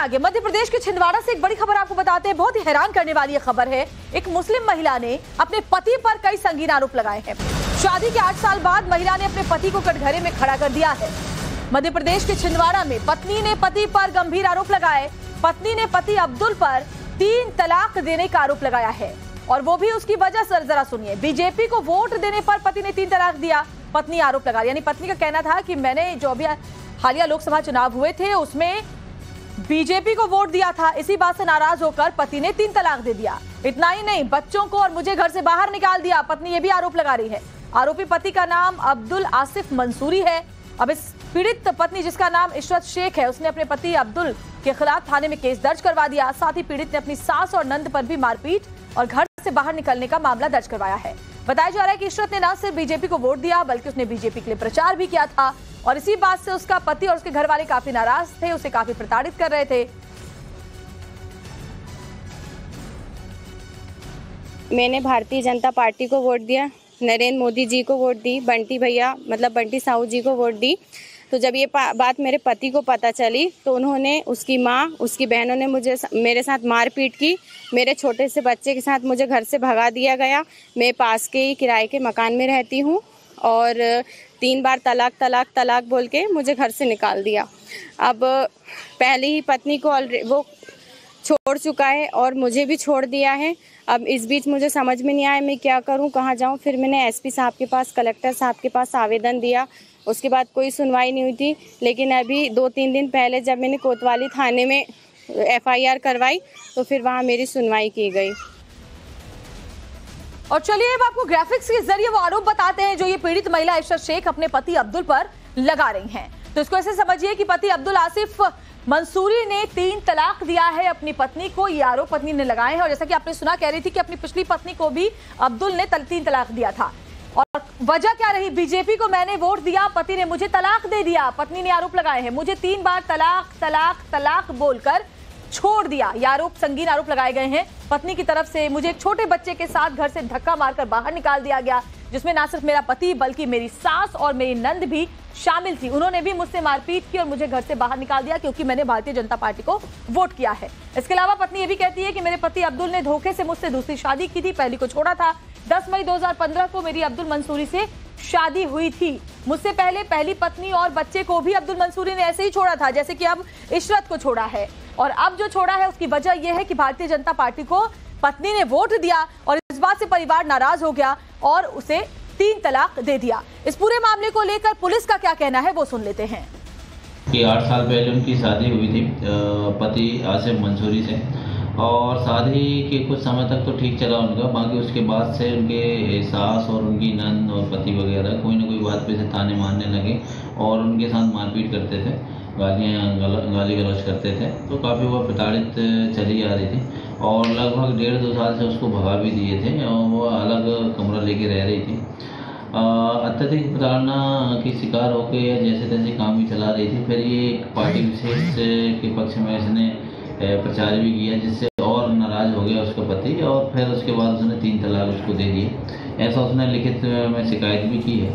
आगे मध्य प्रदेश के छिंदवाड़ा से एक बड़ी खबर आपको बताते हैं। बहुत ही हैरान करने वाली ये खबर है। एक मुस्लिम महिला ने अपने पति पर कई संगीन आरोप लगाए हैं। शादी के 8 साल बाद महिला ने अपने पति को कटघरे में खड़ा कर दिया है। मध्य प्रदेश के छिंदवाड़ा में पत्नी ने पति पर गंभीर आरोप लगाए। पत्नी ने पति अब्दुल पर 3 तलाक देने का आरोप लगाया है और वो भी उसकी वजह सर जरा सुनिए। बीजेपी को वोट देने पर पति ने 3 तलाक दिया, पत्नी आरोप लगा। यानी पत्नी का कहना था कि मैंने जो अभी हालिया लोकसभा चुनाव हुए थे उसमें बीजेपी को वोट दिया था, इसी बात से नाराज होकर पति ने 3 तलाक दे दिया। इतना ही नहीं, बच्चों को और मुझे घर से बाहर निकाल दिया, पत्नी ये भी आरोप लगा रही है। आरोपी पति का नाम अब्दुल आसिफ मंसूरी है। अब इस पीड़ित पत्नी जिसका नाम इशरत शेख है, उसने अपने पति अब्दुल के खिलाफ थाने में केस दर्ज करवा दिया। साथ ही पीड़ित ने अपनी सास और नंद पर भी मारपीट और घर से बाहर निकलने का मामला दर्ज करवाया है। बताया जा रहा है कि इशरत ने न सिर्फ बीजेपी को वोट दिया बल्कि उसने बीजेपी के लिए प्रचार भी किया था और इसी बात से उसका पति और उसके घर वाले काफी नाराज थे, उसे काफी प्रताड़ित कर रहे थे। मैंने भारतीय जनता पार्टी को वोट दिया, नरेंद्र मोदी जी को वोट दी, बंटी भैया मतलब बंटी साहू जी को वोट दी। तो जब ये बात मेरे पति को पता चली तो उन्होंने, उसकी माँ, उसकी बहनों ने मेरे साथ मारपीट की। मेरे छोटे से बच्चे के साथ मुझे घर से भगा दिया गया। मैं पास के ही किराए के मकान में रहती हूँ और 3 बार तलाक तलाक तलाक बोल के मुझे घर से निकाल दिया। अब पहले ही पत्नी को वो छोड़ चुका है और मुझे भी छोड़ दिया है। अब इस बीच मुझे समझ में नहीं आया मैं क्या करूं, कहां जाऊं। फिर मैंने एसपी साहब के पास, कलेक्टर साहब के पास आवेदन दिया। उसके बाद कोई सुनवाई नहीं हुई थी। लेकिन अभी 2-3 दिन पहले जब मैंने कोतवाली थाने में FIR करवाई तो फिर वहां मेरी सुनवाई की गई। और चलिए अब आपको ग्राफिक्स के जरिए वो आरोप बताते हैं जो ये पीड़ित महिला इशरत शेख अपने पति अब्दुल पर लगा रही हैं। तो इसको ऐसे समझिए कि पति अब्दुल आसिफ मंसूरी ने 3 तलाक दिया है अपनी पत्नी को, ये आरोप पत्नी ने लगाए हैं। और जैसा कि आपने सुना, कह रही थी कि अपनी पिछली पत्नी को भी अब्दुल ने 3 तलाक दिया था और वजह क्या रही, बीजेपी को मैंने वोट दिया, पति ने मुझे तलाक दे दिया। पत्नी ने आरोप लगाए हैं, मुझे 3 बार तलाक तलाक तलाक बोलकर छोड़ दिया। ये आरोप, संगीन आरोप लगाए गए हैं पत्नी की तरफ से। मुझे एक छोटे बच्चे के साथ घर से धक्का मारकर बाहर निकाल दिया गया, जिसमें ना सिर्फ मेरा पति बल्कि मेरी सास और मेरी नंद भी शामिल थी। उन्होंने भी मुझसे मारपीट की और मुझे घर से बाहर निकाल दिया क्योंकि मैंने भारतीय जनता पार्टी को वोट किया है। इसके अलावा पत्नी ये भी कहती है कि मेरे पति अब्दुल ने धोखे से मुझसे दूसरी शादी की थी, पहली को छोड़ा था। 10 मई 2015 को मेरी अब्दुल मंसूरी से शादी हुई थी। मुझसे पहले पहली पत्नी और बच्चे को भी अब्दुल मंसूरी ने ऐसे ही छोड़ा था जैसे कि अब इशरत को छोड़ा है। और अब जो छोड़ा है उसकी वजह यह है कि भारतीय जनता पार्टी को पत्नी ने वोट दिया और इस बात से परिवार नाराज हो गया और उसे 3 तलाक दे दिया। इस पूरे मामले को लेकर पुलिस का क्या कहना है वो सुन लेते हैं। कि 8 साल पहले उनकी शादी हुई थी पति आसिफ मंसूरी से और शादी के कुछ समय तक तो ठीक चला उनका। बाकी उसके बाद से उनके सास और उनकी नंद और पति वगैरह कोई ना कोई बात पे से ताने मारने लगे और उनके साथ मारपीट करते थे, गाली गलौज करते थे। तो काफ़ी वो प्रताड़ित चली आ रही थी और लगभग 1.5-2 साल से उसको भगा भी दिए थे और वो अलग कमरा लेके रह रही थी। अत्यधिक प्रताड़ना की शिकार होकर या जैसे तैसे काम भी चला रही थी। फिर ये पार्टी विशेष के पक्ष में इसने प्रचार भी किया जिससे और नाराज हो गया उसका पति और फिर उसके बाद उसने 3 तलाक उसको दे दिए। ऐसा उसने लिखित में शिकायत भी की है।